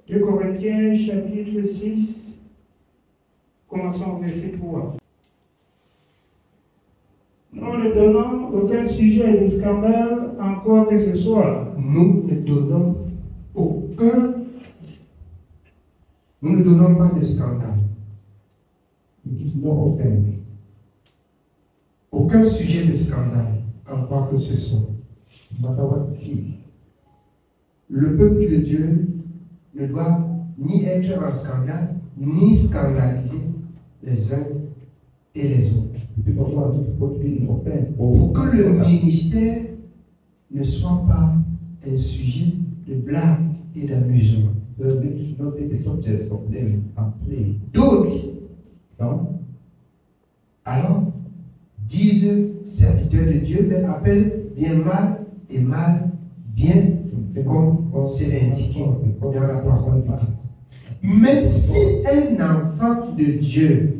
2 Corinthiens chapitre 6, commençons au verset 3. Nous ne donnons aucun sujet de scandale encore que ce soit. Nous ne donnons pas de scandale. Aucun sujet de scandale en quoi que ce soit. Le peuple de Dieu ne doit ni être en scandale, ni scandaliser les uns et les autres. Pour que le ministère ne soit pas un sujet de blague et d'amusement. D'autres, alors, disent serviteurs de Dieu, mais appellent bien mal et mal bien, comme c'est indiqué dans la parole de Christ. Mais si un enfant de Dieu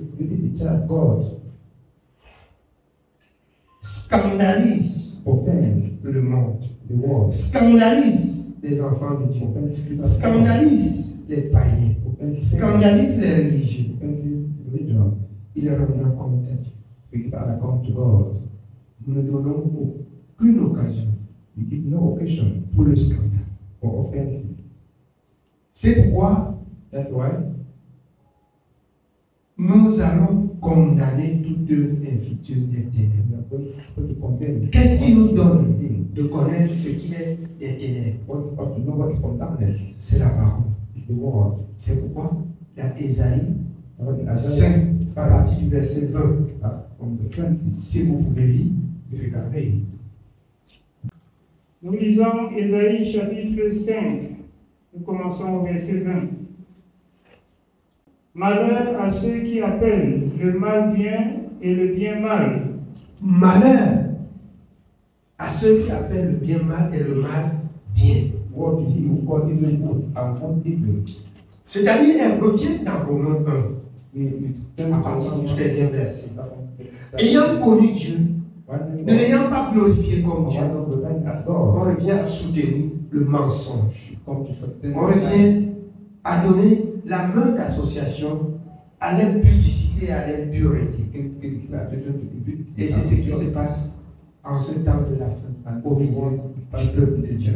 scandalise le monde, scandalise les enfants de Dieu, scandalise les païens, scandalise les religieux, il rendra compte à Dieu. Nous ne donnons aucune occasion pour le scandale. C'est pourquoi nous allons condamner toute œuvre infructueuse des ténèbres. Qu'est-ce qui nous donne de connaître ce qui est des ténèbres? C'est la parole. C'est pourquoi dans Ésaïe 5, à partir du verset 20, si vous pouvez lire, Nous lisons Ésaïe chapitre 5. Nous commençons au verset 20. Malheur à ceux qui appellent le mal bien et le bien mal. Malheur à ceux qui appellent le bien mal et le mal bien. C'est-à-dire, elle revient dans Romains 1, à partir du 13e verset. Ayant connu Dieu, ne l'ayant pas glorifié comme Dieu, on revient à soutenir le mensonge. On revient à donner la main d'association à l'impudicité et à l'impureté. Et c'est ce qui se passe en ce temps de la fin, au milieu du peuple de Dieu.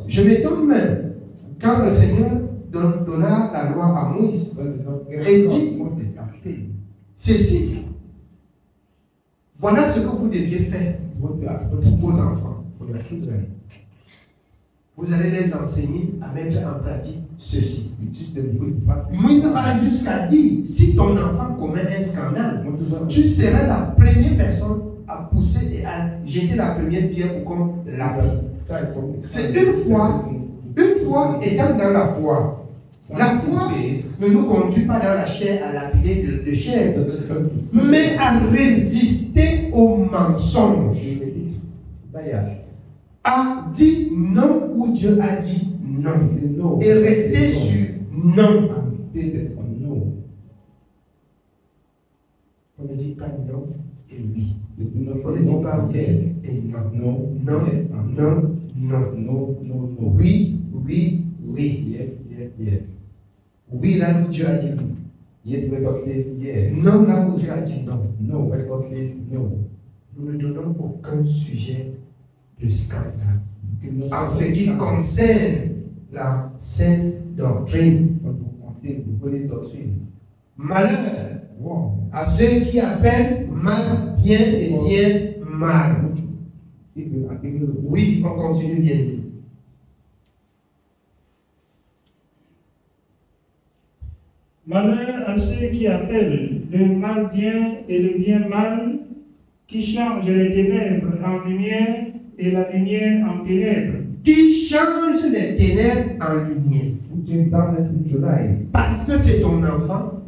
Je m'étonne même quand le Seigneur donna la loi à Moïse et dit ceci. Voilà ce que vous deviez faire pour vos enfants. Vous allez les enseigner à mettre en pratique ceci. Moïse va jusqu'à dire, si ton enfant commet un scandale, tu seras la première personne à pousser et à jeter la première pierre pour qu'on l'applique. C'est une fois étant dans la foi. La foi ne nous conduit pas dans la chair à lapider de chair, mais à résister au mensonge. A dit non où Dieu a dit non. Et rester sur non. On ne dit pas non et oui. On ne dit pas oui et non. Non. Oui. Oui, là où Dieu a dit oui. Yes, where God says yes. Non, là où Dieu a dit non. No, where God says no. Nous ne donnons aucun sujet de scandale. En ce qui concerne la saine doctrine. Malheur à ceux qui appellent mal bien et bien mal. Oui, on continue bien. Malheur à ceux qui appellent le mal bien et le bien mal, qui changent les ténèbres en lumière et la lumière en ténèbres. Qui change les ténèbres en lumière. Parce que c'est ton enfant,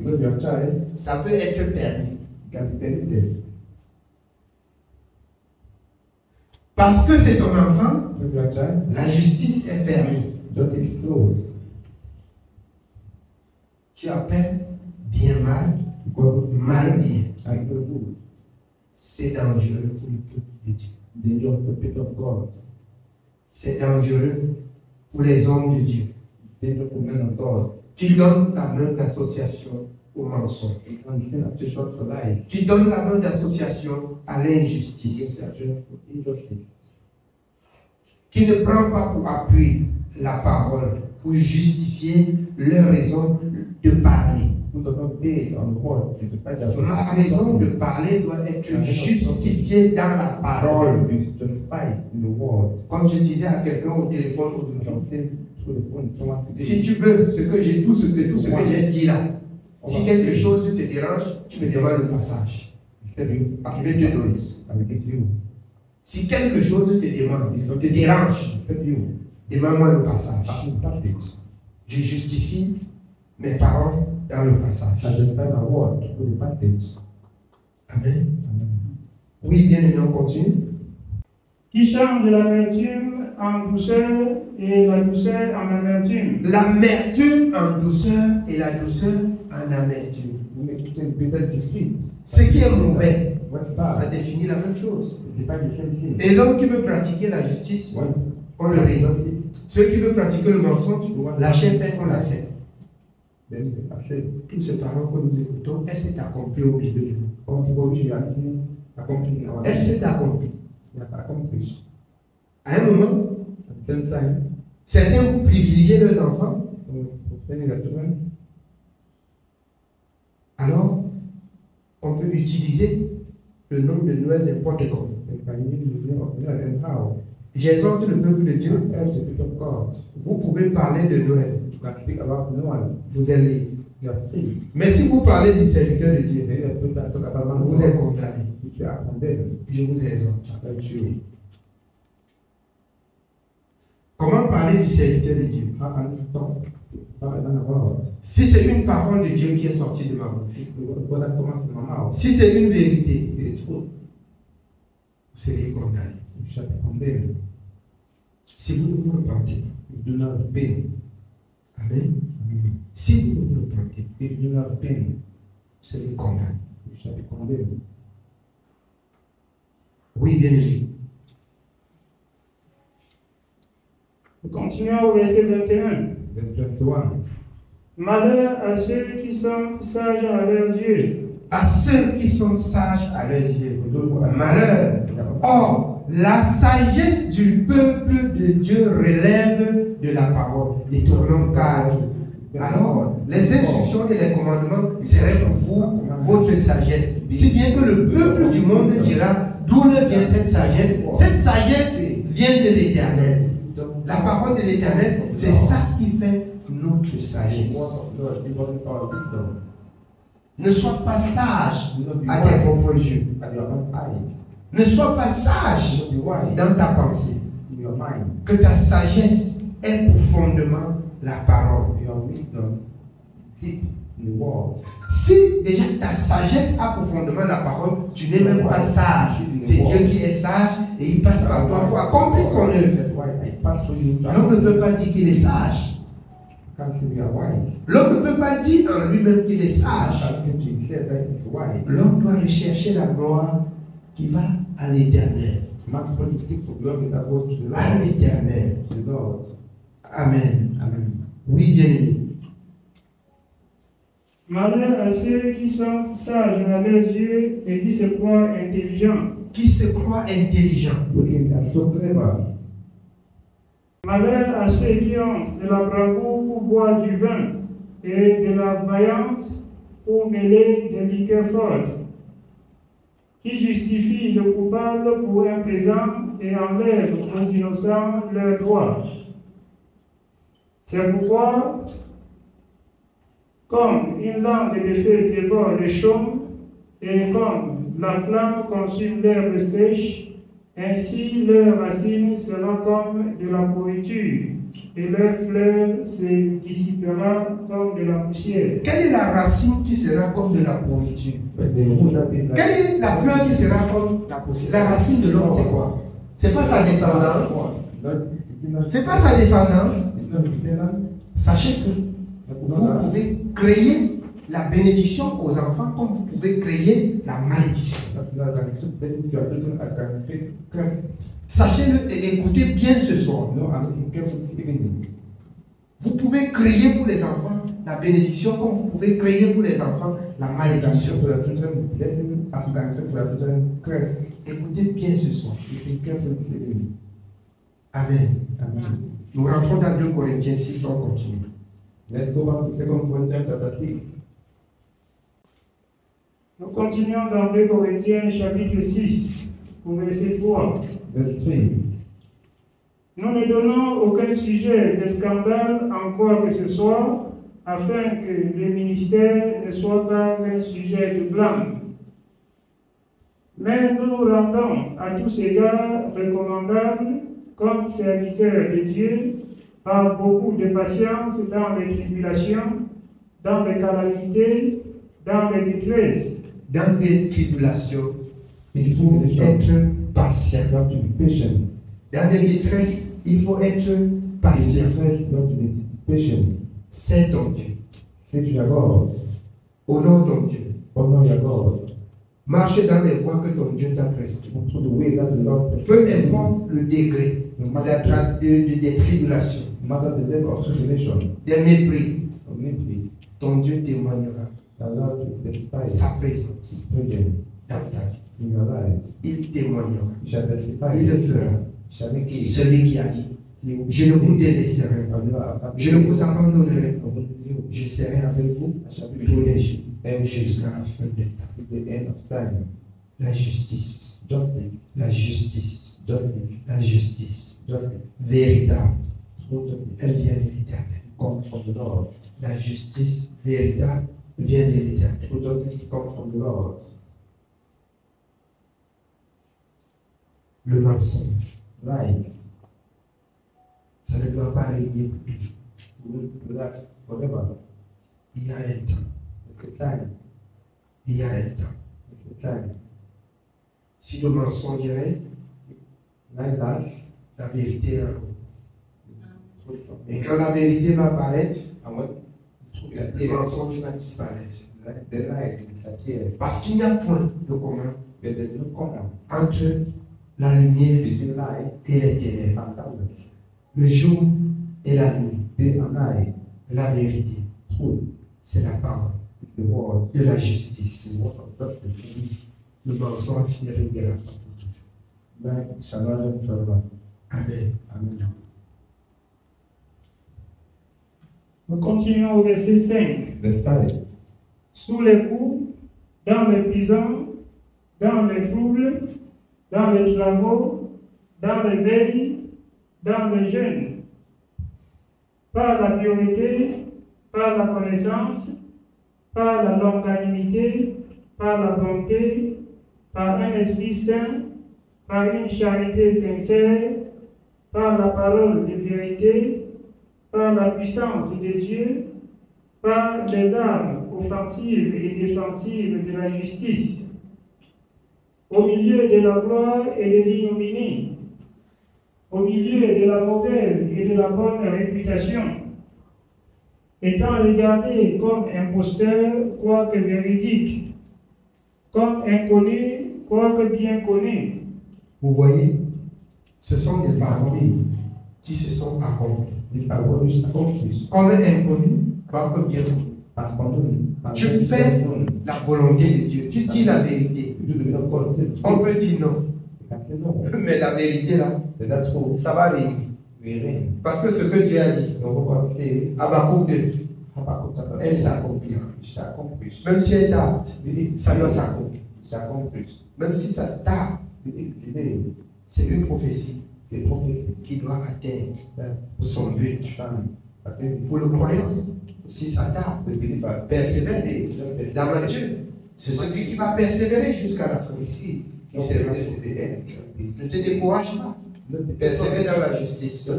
ça peut être permis. Parce que c'est ton enfant, la justice est fermée. Tu appelles bien mal, mal bien. C'est dangereux pour le peuple de Dieu. C'est dangereux pour les hommes de Dieu. dangerous for men of God. qui donne la main d'association au mensonge, It can stand accusation for lies. qui donne la main d'association à It l'injustice, gives accusation for injustice. qui ne prend pas pour appui la parole, pour justifier leur raison de parler. Who does not base on the word to fight their Ma raison de parler doit être justifiée dans la parole. justified in the word. Comme je disais à quelqu'un au téléphone You aujourd'hui, can say through the phone to someone today. si tu veux tout ce que j'ai dit là, si quelque chose te dérange, tu me demandes le passage. Instead you Je vais te donner. I will give you. Si quelque chose te dérange, Instead you demande-moi le passage. passage. Je justifie mes paroles dans le passage. I justify my word through the passage. Amen. Amen. Oui, bien aimé, on continue. Qui change l'amertume en douceur et la douceur en amertume. L'amertume en douceur et la douceur en amertume. You make it better to sweet. Ce qui est mauvais, What's ça bad? définit la même chose. It's about the same thing. Et l'homme qui veut pratiquer la justice, One on le réduit. does it, Celui qui veut pratiquer le mensonge, la chair fait qu'on la sait. then I say, Toutes ces paroles que nous écoutons, elles s'est accomplie au milieu de nous. all the work you are doing, accomplishing our Elle s'est accomplie. we have accomplished. À un moment, At the same time, certains vous privilégiez leurs enfants, spending the children, alors on peut utiliser le nom de Noël n'importe comment. and can use the name of Noel and how. J'exhorte le peuple de Dieu, To help the people of God. vous pouvez parler de Noël, You can speak about Noel. vous êtes libre. You are free. Mais si vous parlez du serviteur de Dieu, Then you have people that talk about vous êtes Noel, condamné. which you are condemned. Je vous exhorte. I urge you. Comment parler du serviteur de Dieu? How can you talk about a man of God? Si c'est une parole de Dieu qui est sortie de ma bouche, If the word of God that comes out from my mouth, si c'est une vérité, it is truth, vous serez condamné. you shall be condemned. Si vous ne vous repentez, If you do not repent, amen. amen. Si vous ne vous repentez, If you do not repent, vous serez condamné. you shall be condemned. Oui, bien sûr. Nous continuons au verset 21. Verse 21. Malheur à ceux qui sont sages à leurs yeux. À ceux qui sont sages à leurs yeux, For those who are malheur. Or, la sagesse du peuple de Dieu relève de la parole. Détournons cadre. Alors, les instructions et les commandements seraient pour vous votre sagesse. Si bien que le peuple du monde dira d'où vient cette sagesse. Cette sagesse vient de l'Éternel. La parole de l'Éternel, c'est ça qui fait notre sagesse. Ne sois pas sage à tes propres yeux. At your own eyes, Ne sois pas sage be wise dans ta pensée. in your mind. Que ta sagesse ait pour fondement la parole. Your wisdom deep in the world. Si déjà ta sagesse a pour fondement la parole, tu n'es même pas sage. C'est Dieu qui est sage et il passe par toi pour accomplir son œuvre. That's why I pass through you. L'homme ne peut pas dire qu'il est sage. Can't say we are wise. L'homme ne peut pas dire en lui-même qu'il est I sage. can't say to himself that he's wise. L'homme doit rechercher la gloire qui va à l'éternel. Man's supposed to seek for glory that goes to the À Lord. l'éternel. To the Lord. Amen. Amen. Oui, bien aimé. Malheur à ceux qui sont sages à leurs yeux et qui se croient intelligents. Qui se croit intelligent. Looking at so clever. Malheur à ceux qui ont de la bravoure pour boire du vin et de la vaillance pour mêler des liqueurs fortes, qui justifient le coupable pour un présent et enlèvent aux innocents leurs droits. C'est pourquoi, comme une lampe de feu dévore les chaumes et comme la flamme consume l'herbe sèche, ainsi leurs racines seront comme de la pourriture et leurs fleurs se dissiperont comme de la poussière. Quelle est la racine qui sera comme de la pourriture? But the wood that is Quelle est la fleur qui sera comme la poussière? La racine de l'homme, c'est quoi? C'est pas sa descendance. C'est pas sa descendance. Sachez que vous pouvez créer la bénédiction aux enfants comme vous pouvez créer la malédiction. Sachez-le et écoutez bien ce soir. Vous pouvez créer pour les enfants la bénédiction comme vous pouvez créer pour les enfants la malédiction. For your children, blessing as you can pray for your children, curse. Écoutez bien ce soir. Be careful this evening. Amen. Amen. Nous rentrons dans 2 Corinthiens 6, on continue. Let's go back to 2 Corinthians chapter 6. Nous continuons dans 2 Corinthiens chapitre 6, au verset 3. Verse 3. Nous ne donnons aucun sujet de scandale en quoi que ce soit, afin que le ministère ne soit pas un sujet de blâme. Mais nous nous rendons à tous égards recommandables comme serviteurs de Dieu par beaucoup de patience dans les tribulations, dans les calamités, dans les détresses. Dans des tribulations, il faut être patient. You have to be patient. Dans des détresses, il faut être In patient. distress, you have to be patient. C'est ton Dieu. Say to your God, Honore ton Dieu. honor your God. Marche dans les voies que ton Dieu t'a prescrites. Go through the way that the Lord Peu prescribed. importe le degré des tribulations, No matter the level of tribulation, des mépris, or maybe ton Dieu témoignera the Lord will testify sa présence present dans ta vie. in your life. Il témoignera. You shall testify. Il le fera. You shall make it. Celui qui a dit, He will je ne vous délaisserai I pas. will not abandon Je ne you. vous abandonnerai I pas. will leave you. Je serai avec vous I shall be tous with les you jours, every day jusqu'à la fin des temps. to the end of time. La justice, Justice, la justice, justice, la justice justice, véritable, true justice elle vient de l'Éternel. comes from the Lord. La justice véritable vient de l'Éternel. True justice comes from the Lord. Le mensonge, Life ça ne doit pas régner pour toujours. will last forever. Il y a un temps. It's a time. Il y a un temps. It's a time. Si le mensonge règne, Night lasts. la vérité est en haut. Et quand la vérité va apparaître, And when truth le appears, mensonge va disparaître. the light will disappear. Parce qu'il n'y a point de commun But there's no common entre la lumière between light et les ténèbres, and darkness. le jour et la nuit. Day and night. La vérité, Truth c'est la parole is the word. de la The justice. word of justice. Le mensonge ne régnera pas pour toujours. Light shall not reign forever. Amen. Amen. Nous continuons au verset 5. Verse 5. Sous les coups, dans les prisons, dans les troubles, dans les travaux, dans les veilles, dans les jeûnes, par la piété, par la connaissance, par la longanimité, par la bonté, par un esprit saint, par une charité sincère, par la parole de vérité, par la puissance de Dieu, par les armes offensives et défensives de la justice, au milieu de la gloire et de l'ignominie, au milieu de la mauvaise et de la bonne réputation, étant regardé comme imposteur, quoique véridique, comme inconnu, quoique bien connu. Vous voyez, ce sont des paroles qui se sont accomplies. These are what is accomplished. Comme inconnu, quoique bien connu. As known. Tu fais la volonté de Dieu. Tu dis la vérité. You do the will of God. Say the On truth. peut dire non. You can say no. Mais la vérité là, But that truth ça va venir. will reign. Parce que ce que Dieu a dit, The word of God says, Habakkuk 2, Habakkuk chapter elle 2, s'accomplira. it shall accomplish. Même si elle tarde, It ça doit s'accomplir. shall accomplish. Même si ça tarde, It today, c'est une prophétie the prophecy qui doit atteindre that son but. stand. But then Pour le croyant, si ça tarde, the believers persévérer just dans Matthieu. C'est celui qui va persévérer jusqu'à la fin. Qui sera sauvé. Ne te décourage pas. Persévère dans la justice.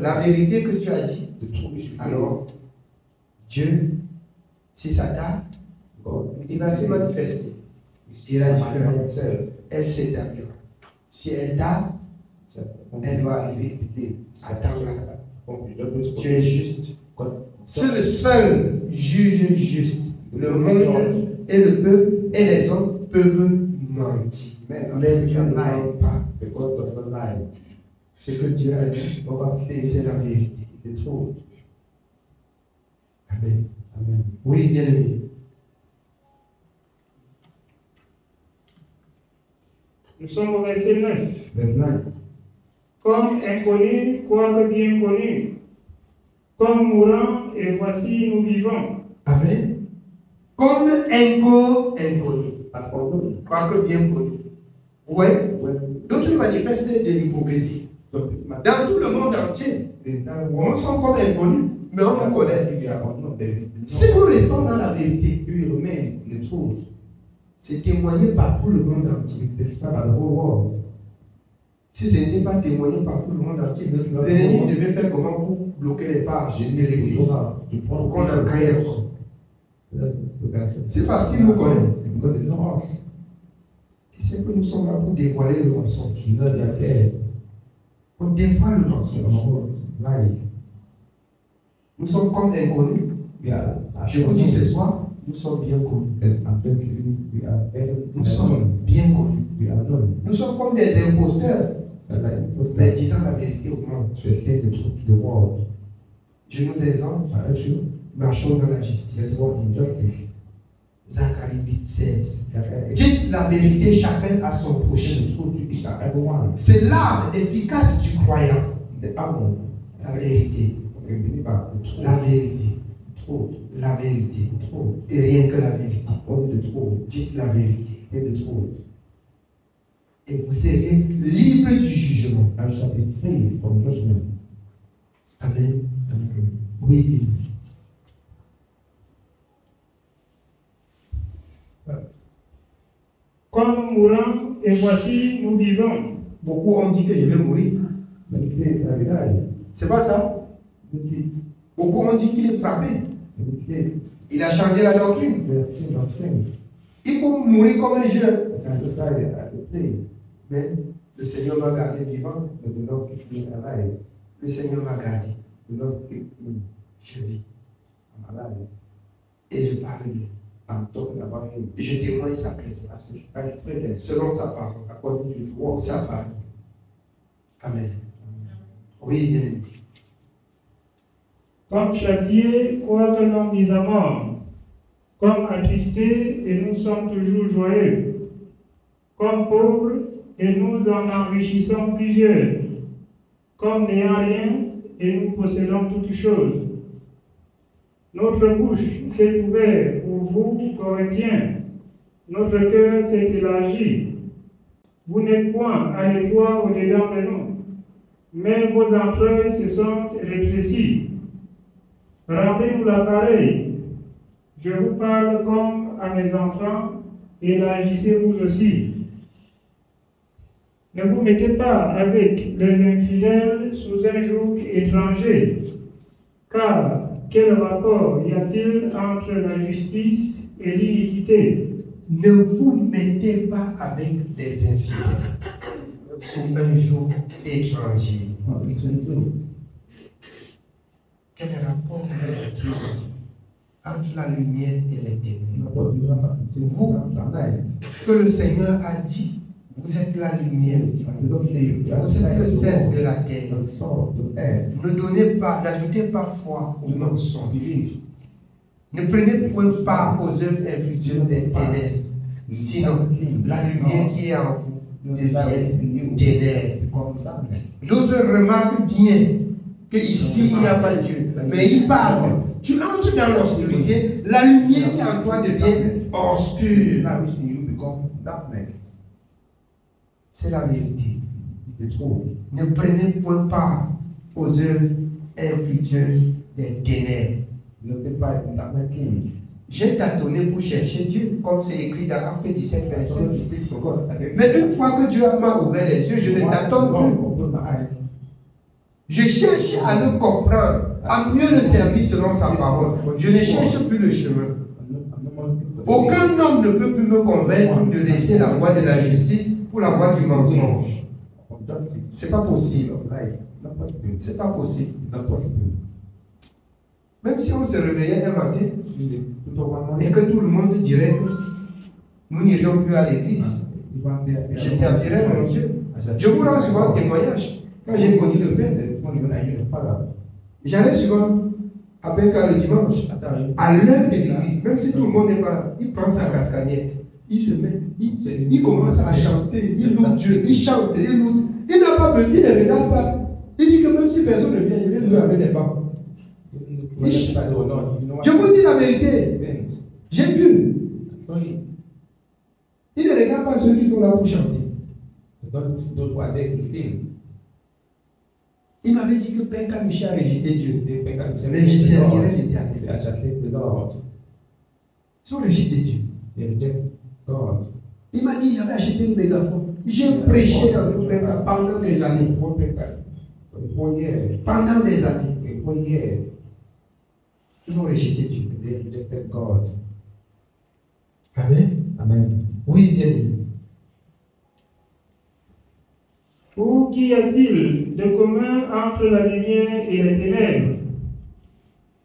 La vérité que tu as dit, alors Dieu, si ça tarde, il va se manifester. Et la différence, elle s'établira. Si elle tarde, elle doit arriver à temps là. Tu es juste. C'est le seul juge juste. Le monde et le peuple et les hommes peuvent mentir. Mais Dieu ne ment pas. Because of the lie. Ce que Dieu a dit, c'est la vérité. The truth. Amen. Amen. Oui, bien aimé. Nous sommes au verset 9. Verse 9. Comme inconnu, quoique bien connu. Comme mourant, et voici nous vivons. Amen. Comme inconnu, As for quoique bien connu. Oui. D'autres manifestent de l'hypocrisie. Dans tout le monde entier, nous sommes comme inconnus, mais on nous connaît. Si nous restons dans la vérité, c'est témoigné par tout le monde entier. Si ce n'était pas témoigné par tout le monde entier, l'ennemi devait faire comment pour bloquer les pages de l'église pour qu'on en crée. C'est parce qu'il nous connaît. C'est que nous sommes là pour dévoiler le mensonge. On dévoile le mensonge. Nous sommes comme inconnus. Je vous dis ce soir, nous sommes bien connus. Nous sommes bien connus. Nous sommes comme des imposteurs, mais disant la vérité au monde. Je nous exhorte, marchons dans la justice. Zacharie 8:16. Dites la vérité chacun à son prochain. C'est l'arme efficace du croyant. La vérité. La vérité. La vérité. Et rien que la vérité. Dites la vérité. Et vous serez libre du jugement. Amen. Oui. Comme mourant, et voici nous vivons. Beaucoup ont dit que je vais mourir. C'est pas ça. Beaucoup ont dit qu'il est frappé. Il a changé la doctrine. Il faut mourir comme un jeune. Mais le Seigneur m'a gardé vivant. Le Seigneur m'a gardé. Je vis. Et je parle de lui. Et je témoigne sa présence. Selon sa parole. Ou sa parole. Amen. Oui, bien aimé. Comme châtié, quoique non mis à mort. Comme attristé, et nous sommes toujours joyeux. Comme pauvres, et nous en enrichissons plusieurs. Comme n'ayant rien, et nous possédons toutes choses. Notre bouche s'est ouverte pour vous, Corinthiens. Notre cœur s'est élargi. Vous n'êtes point à l'étroit au-dedans de nous, mais vos entrailles se sont rétrécies. Rendez-nous l'appareil. Je vous parle comme à mes enfants, élargissez-vous aussi. Ne vous mettez pas avec les infidèles sous un joug étranger, car quel rapport y a-t-il entre la justice et l'iniquité? Ne vous mettez pas avec les infidèles sous un joug étranger. Quel rapport y a-t-il entre la lumière et les ténèbres? Vous, que le Seigneur a dit, vous êtes la lumière, vous êtes le sel de la terre. Ne donnez pas, n'ajoutez pas foi au mensonge. Ne prenez point part aux œuvres infructueuses des ténèbres, sinon la lumière qui est en vous devient ténèbres. D'autres remarquent bien qu'ici il n'y a pas Dieu, mais il parle. Tu entres dans l'obscurité, la lumière qui est en toi devient obscure. C'est la vérité. Ne prenez point part aux œuvres infructueuses des ténèbres. J'ai tâtonné pour chercher Dieu, comme c'est écrit dans Acte 17, verset. Mais une fois que Dieu m'a ouvert les yeux, je ne tâtonne plus. Je cherche à le comprendre, à mieux le servir selon sa parole. Je ne cherche plus le chemin. Aucun homme ne peut plus me convaincre de laisser la voie de la justice pour la voie du mensonge. C'est pas possible. C'est pas possible. Même si on se réveillait un matin et que tout le monde dirait que nous n'irions plus à l'église, je servirais mon Dieu. Je vous rends souvent témoignage. Quand j'ai connu le Père, j'allais souvent à Penka le dimanche, à l'heure de l'église, même si tout le monde n'est pas, il prend sa casquette, il se met, il commence à chanter, il loue Dieu, il chante, il loue. Il n'a pas besoin, il ne regarde pas. Il dit que même si personne ne vient, il vient louer avec les bancs. Je vous dis la vérité. J'ai vu. Il ne regarde pas ceux qui sont là pour chanter. Il m'avait dit que Penka Michel a rejeté Dieu. Mais je servirai l'éternel. Ils ont rejeté Dieu. Il m'a dit qu'il avait acheté une mégaphone. J'ai prêché dans le Penka pendant des années. Pendant des années. Ils ont rejeté Dieu. Amen. Amen. Oui, bien aimé. Ou qu'y a-t-il de commun entre la lumière et les ténèbres?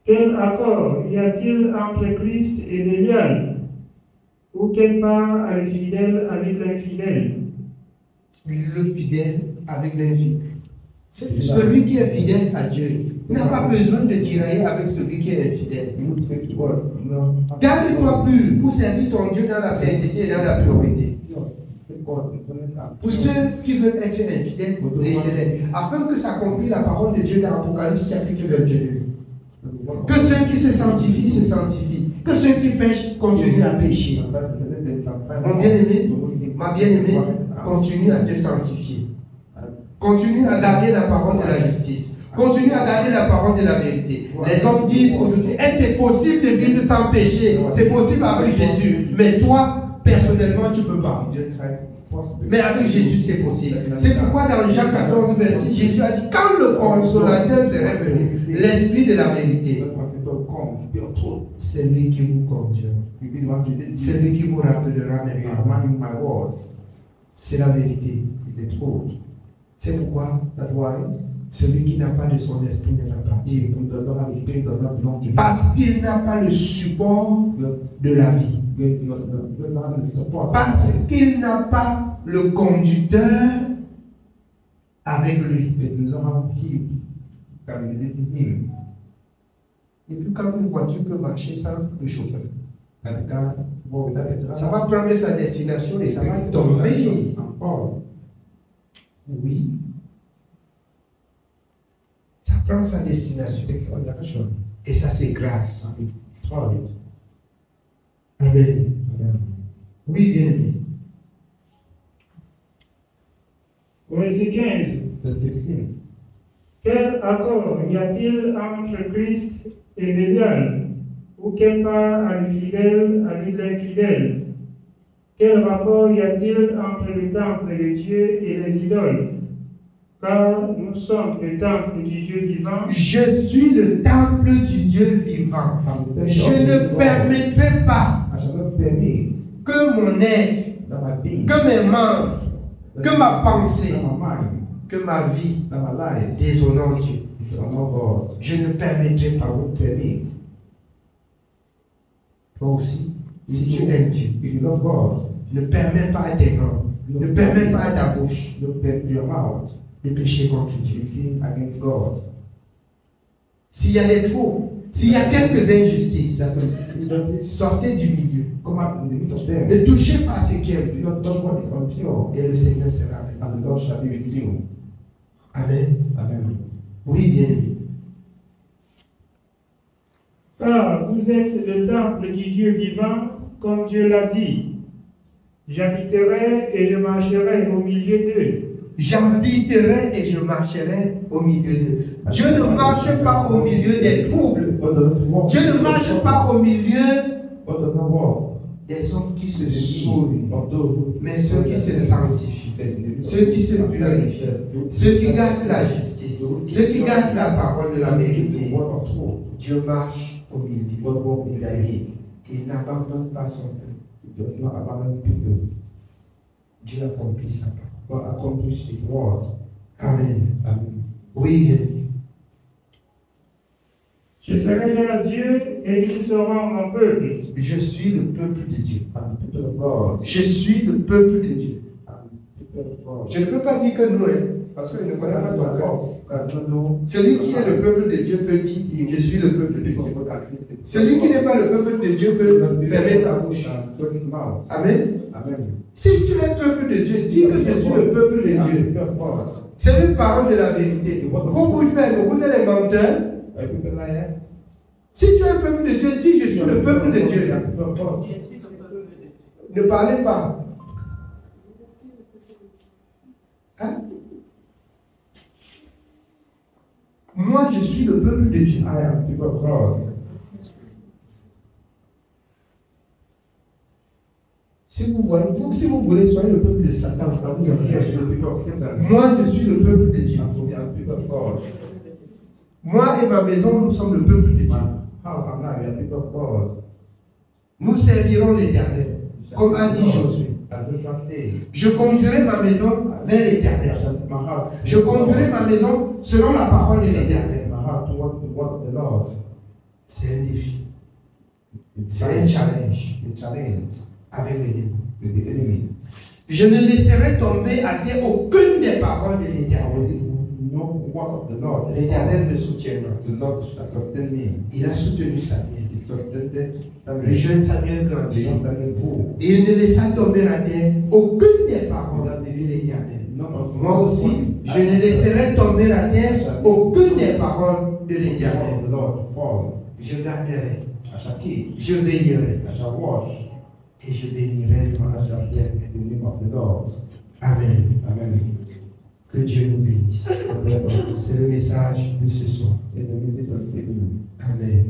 Quel accord y a-t-il entre Christ et Bélial? Ou quelle part a le fidèle avec l'infidèle? Le fidèle avec l'infidèle. Celui qui est fidèle à Dieu n'a pas besoin de tirailler avec celui qui est infidèle. Garde-toi pur pour servir ton Dieu dans la sainteté et dans la pureté. Pour ceux qui veulent être infidèles, laissez-les, afin que s'accomplisse la parole de Dieu dans l'Apocalypse chapitre 22. Que ceux qui se sanctifient, se sanctifient. Que ceux qui pêchent, continuent à pécher. Mon bien-aimé, ma bien-aimée, continue à te sanctifier. Continue à garder la parole de la justice. Continue à garder la parole de la vérité. Les hommes disent aujourd'hui, est-ce possible de vivre sans péché? C'est possible avec Jésus. Mais toi, personnellement, tu ne peux pas. Mais avec Jésus, c'est possible. C'est pourquoi dans Jean 14, verset, Jésus a dit, quand le consolateur serait venu, l'esprit de la vérité, c'est lui qui vous conduira. C'est lui qui vous rappellera mes paroles. C'est la vérité. C'est pourquoi celui qui n'a pas de son esprit ne l'appartient. Parce qu'il n'a pas le support de la vie. Parce qu'il n'a pas le conducteur avec lui. Et puis quand une voiture peut marcher sans le chauffeur, ça va prendre sa destination et ça va tomber. Oui. Ça prend sa destination. Et ça s'écrase. Amen. Oui, bien aimé. Verset 15. Quel accord y a-t-il entre Christ et Bélial? Ou quelle part a le fidèle avec l'infidèle? Quel rapport y a-t-il entre le temple de Dieu et les idoles? Car nous sommes le temple du Dieu vivant. Je suis le temple du Dieu vivant. Je ne permettrai pas que mon être, que mes membres, que ma pensée, que ma vie déshonore Dieu. Je ne permettrai pas. Toi aussi, si tu aimes Dieu, ne permets pas à tes mains, ne permets pas à ta bouche de pécher contre Dieu. S'il y a des faux, s'il y a quelques injustices, sortez du milieu. Ne touchez pas à ce qui est pur. Et le Seigneur sera avec vous. Amen. Oui, bien aimé. Car vous êtes le temple du Dieu vivant, comme Dieu l'a dit. J'habiterai et je marcherai au milieu d'eux. J'habiterai et je marcherai au milieu d'eux. Dieu ne marche pas au milieu des troubles. Dieu ne marche pas au milieu des hommes qui se sauvent, mais ceux qui se sanctifient, ceux qui se purifient, ceux qui gardent la justice, ceux qui gardent la parole de la vérité. Dieu marche au milieu et il n'abandonne pas son peuple. Dieu accomplit sa parole. Amen. Oui, bien. Je serai leur Dieu et ils seront mon peuple. Je suis le peuple de Dieu. Je suis le peuple de Dieu. Je ne peux pas dire que nous, Parce qu'il ne connaît pas ton corps. Celui qui est le peuple de Dieu peut dire, je suis le peuple de Dieu. Celui qui n'est pas le peuple de Dieu peut fermer sa bouche. Amen. Si tu es le peuple de Dieu, dis que je suis le peuple de Dieu. C'est une parole de la vérité. Vous pouvez faire, mais vous êtes les menteurs. Si tu es le peuple de Dieu, dis je suis le peuple de Dieu. Ne parlez pas. Hein? Moi, je suis le peuple de Dieu. Si vous voyez, si vous voulez, soyez le peuple de Satan, ça vous intéresse. Moi, je suis le peuple de Dieu. Moi et ma maison, nous sommes le peuple de Dieu. Nous servirons l'Éternel, comme a dit Josué. Je conduirai ma maison vers l'Éternel. Je conduirai ma maison selon la parole de l'Éternel. C'est un défi. C'est un challenge avec l'ennemi. Je ne laisserai tomber à terre aucune des paroles de l'Éternel. L'Éternel me soutiendra. Il a soutenu Samuel. Le jeune Samuel grandit. Et il ne laissa tomber à terre aucune des paroles de l'Éternel. Moi aussi, je ne laisserai tomber à terre aucune des paroles de l'Éternel. Je garderai. Je veillerai. Et je bénirai le nom de l'Éternel. Amen. Que Dieu nous bénisse. C'est le message de ce soir. Amen.